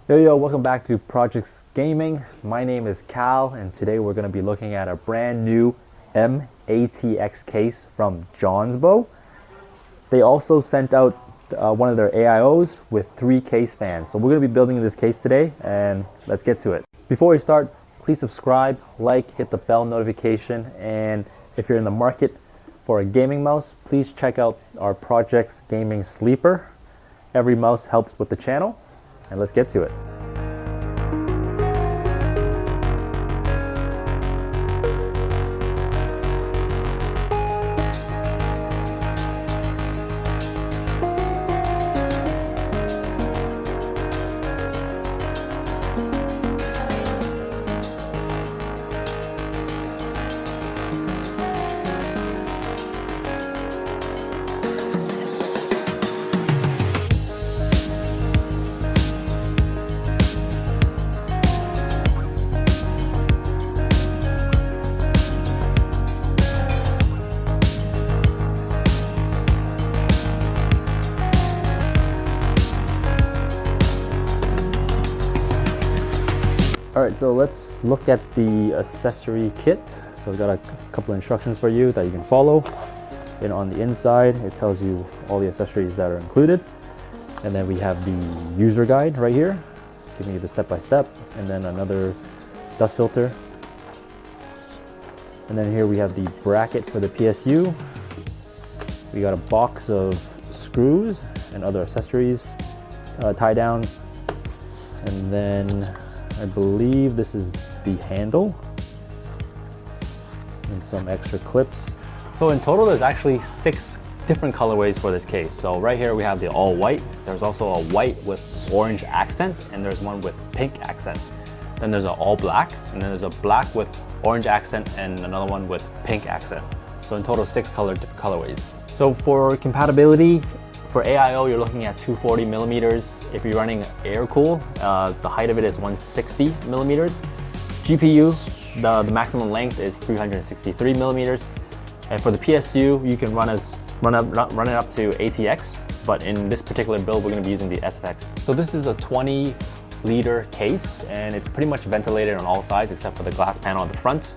Yo, welcome back to Projects Gaming. My name is Cal, and today we're going to be looking at a brand new mATX case from Jonsbo. They also sent out one of their AIOs with 3 case fans. So we're going to be building this case today, and let's get to it. Before we start, please subscribe, like, hit the bell notification, and if you're in the market for a gaming mouse, please check out our Projects Gaming Sleeper. Every mouse helps with the channel. And let's get to it. Alright, so let's look at the accessory kit. So we've got a couple of instructions for you that you can follow. And on the inside, it tells you all the accessories that are included. And then we have the user guide right here, giving you the step-by-step. And then another dust filter. And then here we have the bracket for the PSU. We got a box of screws and other accessories, tie downs. And then I believe this is the handle and some extra clips. So in total, there's actually 6 different colorways for this case. So right here we have the all white. There's also a white with orange accent, and there's one with pink accent. Then there's an all black, and then there's a black with orange accent and another one with pink accent. So in total, 6 different colorways. So for compatibility, for AIO, you're looking at 240 millimeters. If you're running air cool, the height of it is 160 millimeters. GPU, the maximum length is 363 millimeters. And for the PSU, you can run it up to ATX, but in this particular build, we're going to be using the SFX. So this is a 20-liter case, and it's pretty much ventilated on all sides except for the glass panel at the front.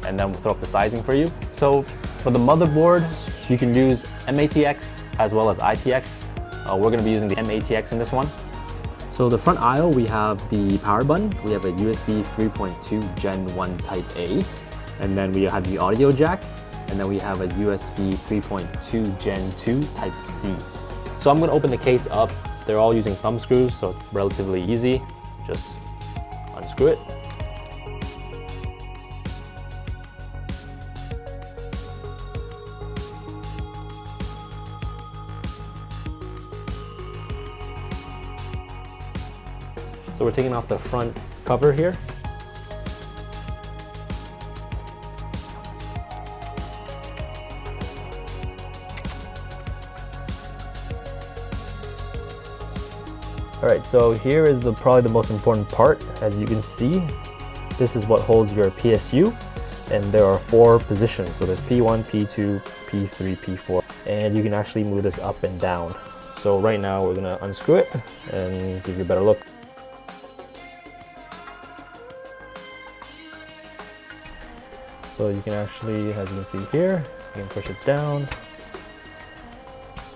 And then we'll throw up the sizing for you. So for the motherboard, you can use mATX as well as ITX. We're going to be using the mATX in this one. So the front aisle, we have the power button. We have a USB 3.2 Gen 1 Type A. And then we have the audio jack. And then we have a USB 3.2 Gen 2 Type C. So I'm going to open the case up. They're all using thumb screws, so it's relatively easy. Just unscrew it. So we're taking off the front cover here. All right, so here is probably the most important part. As you can see, this is what holds your PSU, and there are 4 positions. So there's P1, P2, P3, P4, and you can actually move this up and down. So right now we're gonna unscrew it and give you a better look. So you can actually, as you can see here, you can push it down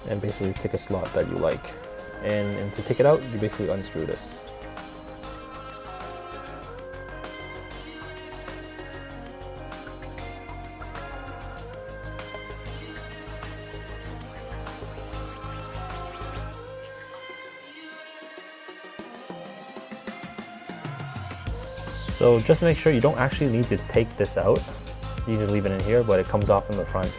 and basically pick a slot that you like. And to take it out, you basically unscrew this. So just make sure you don't actually need to take this out. You just leave it in here, but it comes off in the front.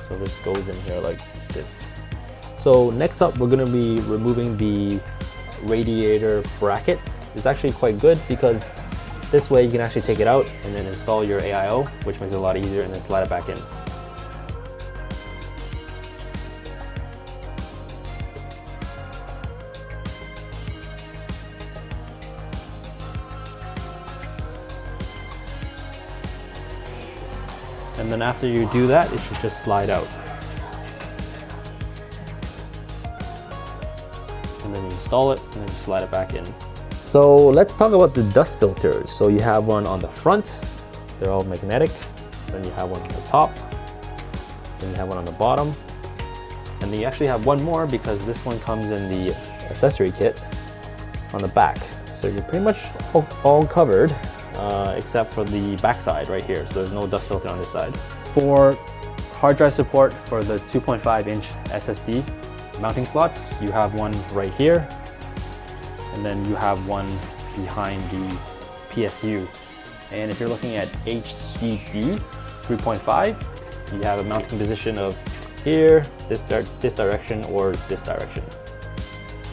So this goes in here like this. So next up, we're going to be removing the radiator bracket. It's actually quite good because this way you can actually take it out and then install your AIO, which makes it a lot easier, and then slide it back in. And then after you do that, it should just slide out. install it and then slide it back in. So let's talk about the dust filters. So you have one on the front, they're all magnetic. Then you have one on the top, then you have one on the bottom. And then you actually have one more because this one comes in the accessory kit on the back. So you're pretty much all covered except for the back side right here. So there's no dust filter on this side. For hard drive support for the 2.5-inch SSD mounting slots, you have one right here, and then you have one behind the PSU. And if you're looking at HDD 3.5, you have a mounting position of here, this direction, or this direction.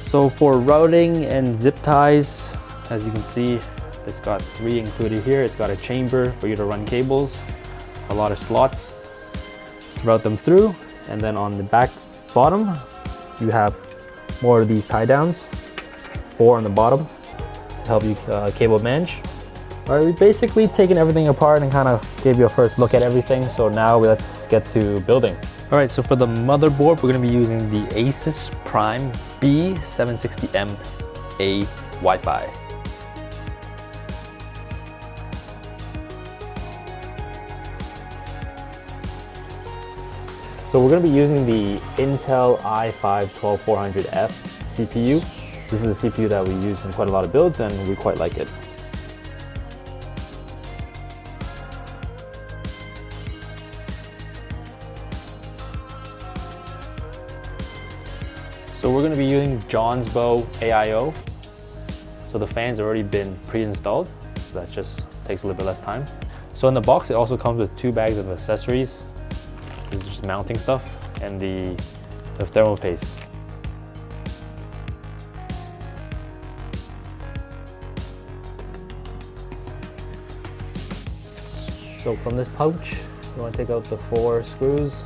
So for routing and zip ties, as you can see, it's got 3 included here. It's got a chamber for you to run cables, a lot of slots to route them through, and then on the back bottom, you have more of these tie downs, 4 on the bottom to help you cable manage. All right, we've basically taken everything apart and kind of gave you a first look at everything. So now let's get to building. All right, so for the motherboard, we're gonna be using the ASUS Prime B760M-A Wi-Fi. So we're going to be using the Intel i5-12400F CPU. This is a CPU that we use in quite a lot of builds and we quite like it. So we're going to be using Jonsbo AIO. So the fans have already been pre-installed, so that just takes a little bit less time. So in the box, it also comes with 2 bags of accessories. This is just mounting stuff, and the thermal paste. So from this pouch, you want to take out the 4 screws.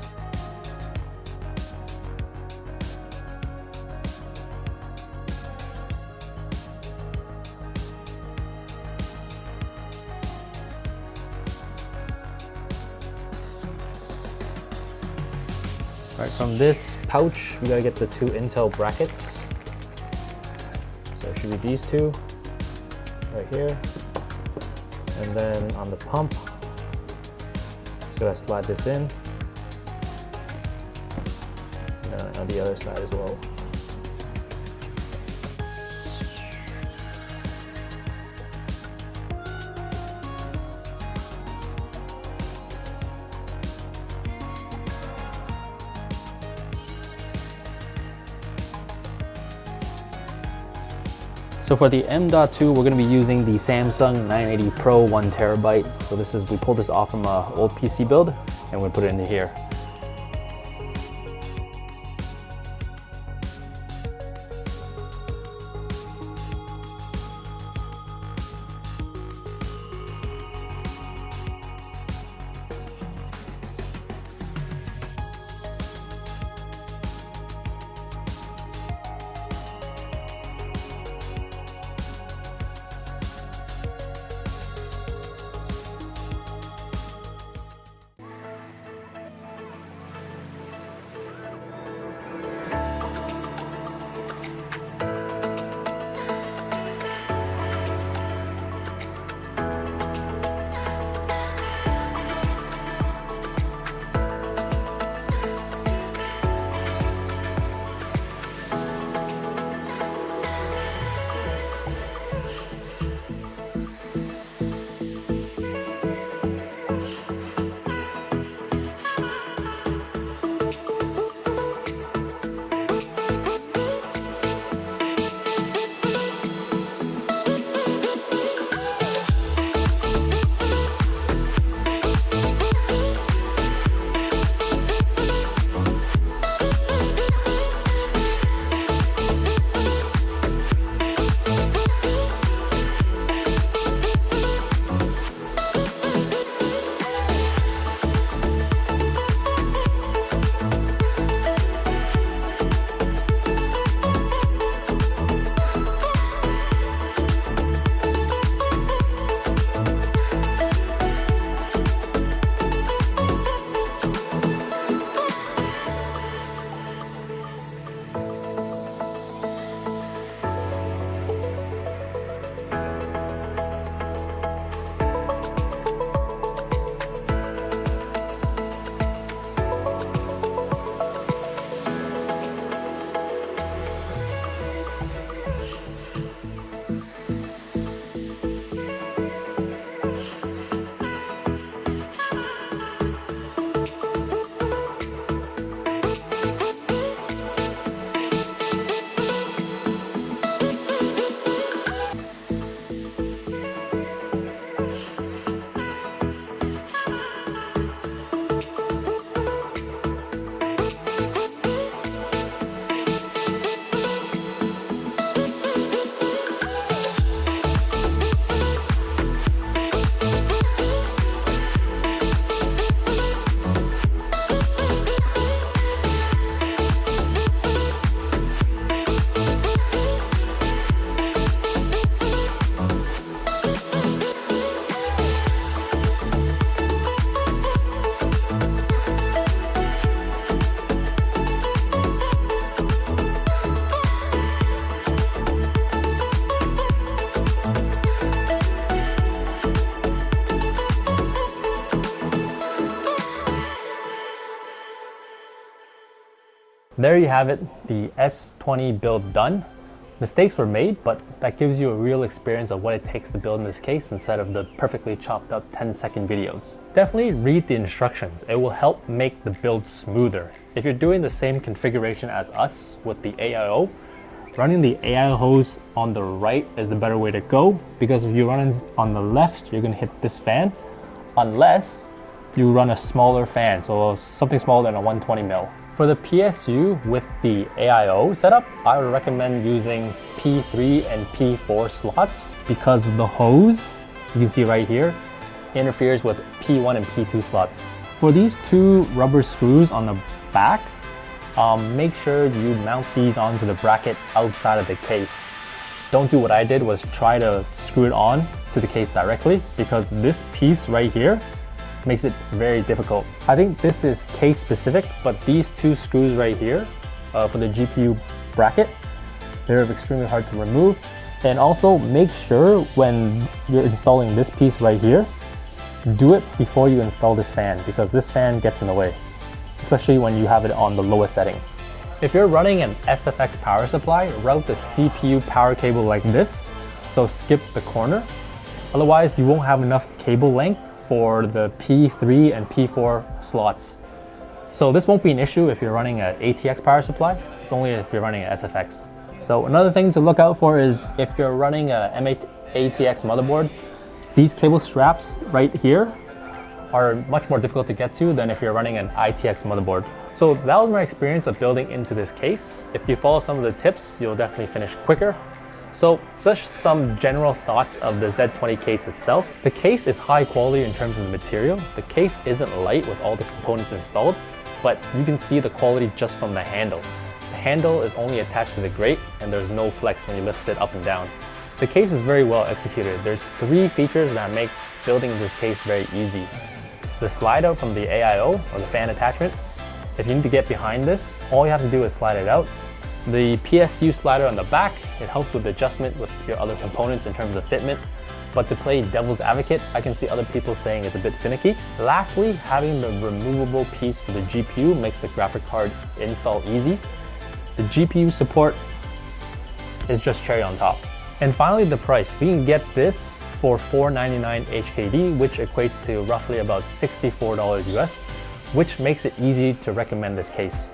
Right, from this pouch, we gotta get the 2 Intel brackets. So it should be these 2 right here. And then on the pump, just gotta slide this in. And then on the other side as well. So for the M.2, we're going to be using the Samsung 980 Pro 1TB. So we pulled this off from an old PC build, and we'll put it into here. There you have it, the S20 build done. Mistakes were made, but that gives you a real experience of what it takes to build in this case instead of the perfectly chopped up 10-second videos. Definitely read the instructions. It will help make the build smoother. If you're doing the same configuration as us with the AIO, running the AIO hose on the right is the better way to go, because if you run it on the left, you're gonna hit this fan, unless you run a smaller fan, so something smaller than a 120 mil. For the PSU with the AIO setup, I would recommend using P3 and P4 slots because the hose, you can see right here, interferes with P1 and P2 slots. For these two rubber screws on the back, make sure you mount these onto the bracket outside of the case. Don't do what I did, was try to screw it on to the case directly, because this piece right here makes it very difficult. I think this is case specific, but these two screws right here for the GPU bracket, they're extremely hard to remove. And also make sure when you're installing this piece right here, do it before you install this fan, because this fan gets in the way, especially when you have it on the lowest setting. If you're running an SFX power supply, route the CPU power cable like this, so skip the corner. Otherwise, you won't have enough cable length for the P3 and P4 slots. So this won't be an issue if you're running an ATX power supply. It's only if you're running an SFX. So another thing to look out for is if you're running a mATX motherboard, these cable straps right here are much more difficult to get to than if you're running an ITX motherboard. So that was my experience of building into this case. If you follow some of the tips, you'll definitely finish quicker. So just some general thoughts of the Z20 case itself. The case is high quality in terms of the material. The case isn't light with all the components installed, but you can see the quality just from the handle. The handle is only attached to the grate and there's no flex when you lift it up and down. The case is very well executed. There's 3 features that make building this case very easy. The slide out from the AIO, or the fan attachment. If you need to get behind this, all you have to do is slide it out. The PSU slider on the back, it helps with adjustment with your other components in terms of fitment. But to play devil's advocate, I can see other people saying it's a bit finicky. Lastly, having the removable piece for the GPU makes the graphic card install easy. The GPU support is just cherry on top. And finally, the price. We can get this for $499 HKD, which equates to roughly about $64 US, which makes it easy to recommend this case.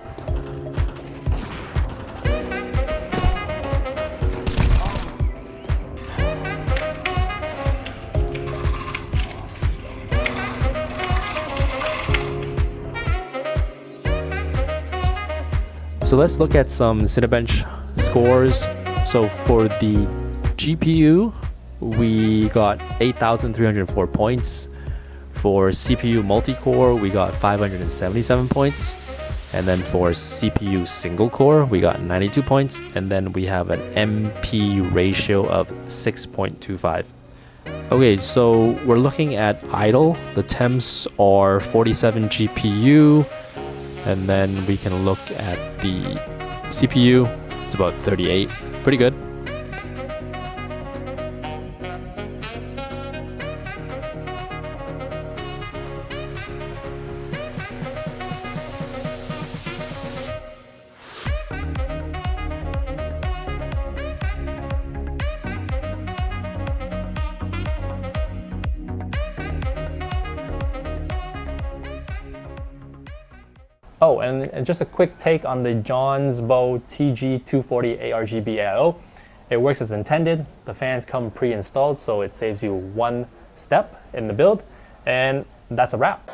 So let's look at some Cinebench scores. So for the GPU, we got 8,304 points. For CPU multi-core, we got 577 points. And then for CPU single core, we got 92 points. And then we have an MP ratio of 6.25. Okay, so we're looking at idle. The temps are 47 GPU. And then we can look at the CPU. It's about 38. Pretty good. Oh, and just a quick take on the Jonsbo TG-240 ARGB AIO. It works as intended. The fans come pre-installed, so it saves you one step in the build, and that's a wrap.